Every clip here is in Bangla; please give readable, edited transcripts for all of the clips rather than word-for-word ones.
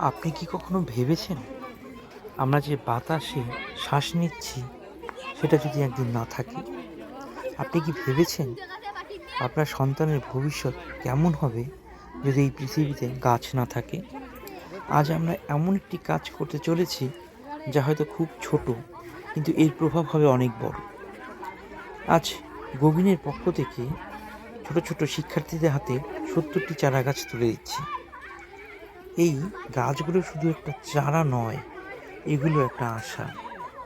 আপনি কি কখনো ভেবেছেন আমরা যে বাতাসে শ্বাস নিচ্ছি সেটা যদি একদিন না থাকে? আপনি কি ভেবেছেন আপনার সন্তানের ভবিষ্যৎ কেমন হবে যদি এই পৃথিবীতে গাছ না থাকে? আজ আমরা এমন একটি কাজ করতে চলেছি যা হয়তো খুব ছোট, কিন্তু এর প্রভাব হবে অনেক বড়। আজ গভীরের পক্ষ থেকে ছোট ছোট শিক্ষার্থীদের হাতে 70টি চারা গাছ তুলে দিচ্ছি। এই গাছগুলো শুধু একটা চারা নয়, এগুলো একটা আশা,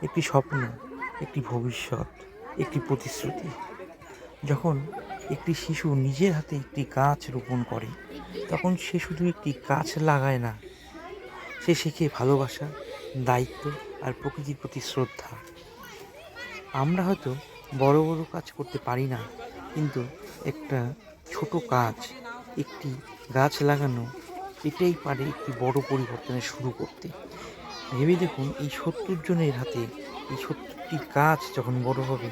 একটি স্বপ্ন, একটি ভবিষ্যৎ, একটি প্রতিশ্রুতি। যখন একটি শিশু নিজের হাতে একটি গাছ রোপণ করে, তখন সে শুধু একটি গাছ লাগায় না, সে শেখে ভালোবাসা, দায়িত্ব আর প্রকৃতির প্রতি শ্রদ্ধা। আমরা হয়তো বড় বড় কাজ করতে পারি না, কিন্তু একটা ছোট কাজ, একটি গাছ লাগানো, এটাই পারে একটি বড় পরিবর্তনের শুরু করতে। ভেবে দেখুন, এই 70 জনের হাতে এই 70টি গাছ যখন বড় হবে,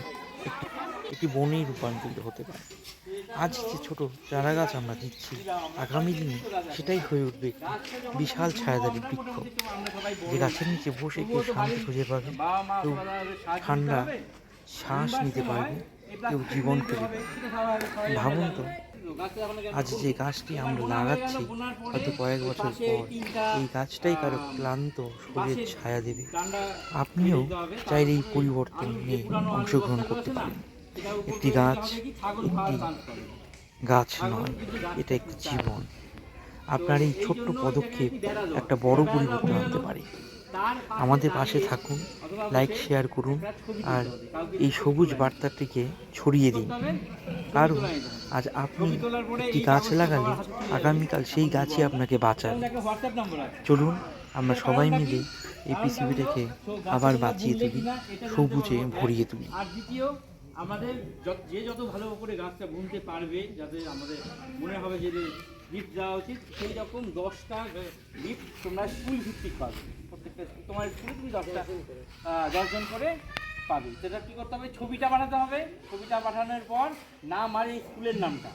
একটি একটি বনেই রূপান্তরিত হতে পারে। আজ যে ছোট চারা গাছ আমরা দিচ্ছি, আগামী দিনে সেটাই হয়ে উঠবে একটি বিশাল ছায়াদারী বৃক্ষ, যে গাছের নিচে বসে কেউ শান্তি খুঁজে পাবে, কেউ ঠান্ডা শ্বাস নিতে পারবে, কেউ জীবন খুঁজে পাবে। ভাবুন তো, আজ যে গাছটি আমরা লাগাচ্ছি, হয়তো কয়েক বছর পর এই গাছটাই কারো ক্লান্ত শরীরের ছায়া দেবে। আপনিও চাইলে এই পরিবর্তনে অংশগ্রহণ করতে পারেন। একটি গাছ একটি গাছ নয়, এটা একটি জীবন। আপনার এই ছোট্ট পদক্ষেপ একটা বড় পরিবর্তন আনতে পারে। আমাদের পাশে থাকুন, লাইক শেয়ার করুন, আর এই সবুজ বার্তাটিকে ছড়িয়ে দিন। কারণ আজ আপনি একটি গাছ লাগালে আগামীকাল সেই গাছই আপনাকে বাঁচাবে। চলুন আমরা সবাই মিলে এই পৃথিবীটাকে আবার বাঁচিয়ে তুলি, সবুজে ভরিয়ে তুলি। আর দ্বিতীয়, আমাদের যে যত ভালো করে গাছটা বুনতে পারবে, যাতে আমাদের মনে হবে যে গিফট দেওয়া উচিত, সেই রকম 10টা গিফট তোমরা স্কুল ভিত্তিক পাবে। প্রত্যেকটা তোমার স্কুলে তুমি 10জন করে পাবে। সেটা কী করতে হবে? ছবিটা বানাতে হবে। ছবিটা পাঠানোর পর নাম আর এই স্কুলের নামটা,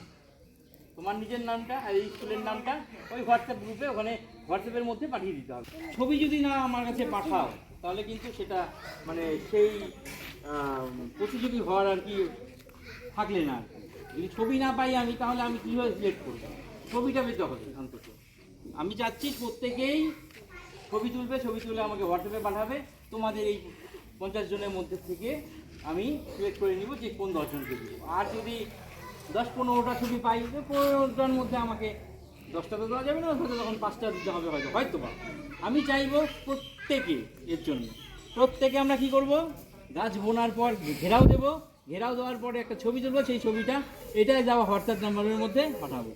তোমার নিজের নামটা আর এই স্কুলের নামটা ওই হোয়াটসঅ্যাপ গ্রুপে, ওখানে হোয়াটসঅ্যাপের মধ্যে পাঠিয়ে দিতে হবে। ছবি যদি না আমার কাছে পাঠাও, তাহলে কিন্তু সেটা মানে সেই প্রতিযোগী হওয়ার আর কি থাকলে না। যদি ছবি না পাই আমি, তাহলে আমি কীভাবে সিলেক্ট করবো? ছবিটা পেতে হবে অন্তত। আমি চাচ্ছি প্রত্যেকেই ছবি তুলবে, ছবি তুলে আমাকে হোয়াটসঅ্যাপে পাঠাবে। তোমাদের এই 50 জনের মধ্যে থেকে আমি সিলেক্ট করে নিব যে কোন 10 জনকে দিব। আর যদি 10-15টা ছবি পাই, 15টার মধ্যে আমাকে 10টা তো দেওয়া যাবে না, হয়তো তখন 5টা দিতে হবে, হয়তো বা। আমি চাইবো প্রত্যেকে, এর জন্য প্রত্যেকে আমরা কি করব? গাছ বোনার পর ঘেরাও দেবো, ঘেরাও দেওয়ার পরে একটা ছবি তুলবো, সেই ছবিটা এটাই যাওয়া হোয়াটসঅ্যাপ নাম্বারের মধ্যে পাঠাবো।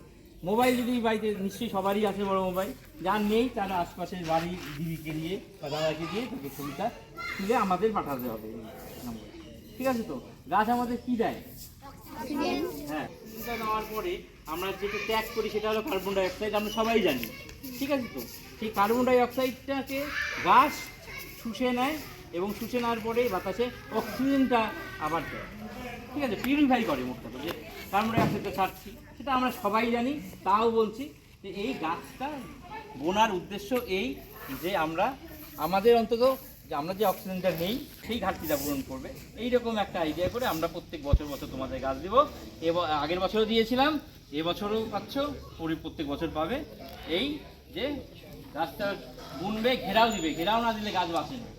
মোবাইল যদি বাড়িতে নিশ্চয়ই সবারই আছে বড় মোবাইল, যার নেই তারা আশপাশের বাড়ি দিদিকে দিয়ে বা দাদাকে দিয়ে তাকে ছবিটা তুলে আমাদের পাঠাতে হবে এই নম্বরে। ঠিক আছে? তো গাছ আমাদের কি দেয়? হ্যাঁ, এটা দেওয়ার পরে আমরা যেটা ত্যাগ করি সেটা হলো কার্বন ডাই অক্সাইড, আমরা সবাই জানি। ঠিক আছে? তো সেই কার্বন ডাই অক্সাইডটাকে গাছ শুষে নেয়, এবং শুষে নেওয়ার পরে বাতাসে অক্সিজেনটা আবার দেয়। ঠিক আছে? পিউরিফাই করে মোট কথা, যে কার্বন ডাই অক্সাইডটা ছাড়ছি, সেটা আমরা সবাই জানি। তাও বলছি যে এই গাছটা বোনার উদ্দেশ্য এই, যে আমরা আমাদের অন্তত যে আমরা যে অক্সিজেনটা নেই সেই ঘাটতিটা পূরণ করবে। এইরকম একটা আইডিয়া করে আমরা প্রত্যেক বছর বছর তোমাদের গাছ দেবো। আগের বছরও দিয়েছিলাম, এবছরও পাচ্ছ, প্রত্যেক বছর পাবে। এই যে গাছটা বুনবে, ঘেরাও দিবে, ঘেরাও না দিলে গাছ বাঁচে না,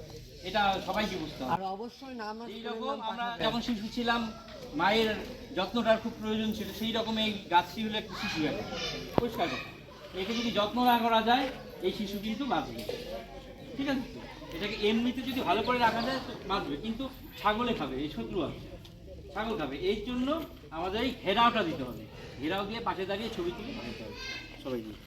এটা সবাইকে বুঝতে হবে। আর অবশ্যই এইরকম আমরা যখন শিশু ছিলাম, মায়ের যত্নটার খুব প্রয়োজন ছিল, সেই রকম এই গাছটি হলো একটি শিশু, একটা পরিষ্কার কথা। একে যদি যত্ন না করা যায়, এই শিশু কিন্তু বাঁচবে। ঠিক আছে? তো এটাকে এমনিতে যদি ভালো করে রাখা যায় তো বাঁচবে, কিন্তু ছাগলে খাবে, এই শত্রু আছে, ছাগল খাবে। এই জন্য আমাদের এই ঘেরাওটা দিতে হবে। ঘেরাও দিয়ে পাশে দাঁড়িয়ে ছবি তুলে বানাতে হবে সবাই দিয়ে।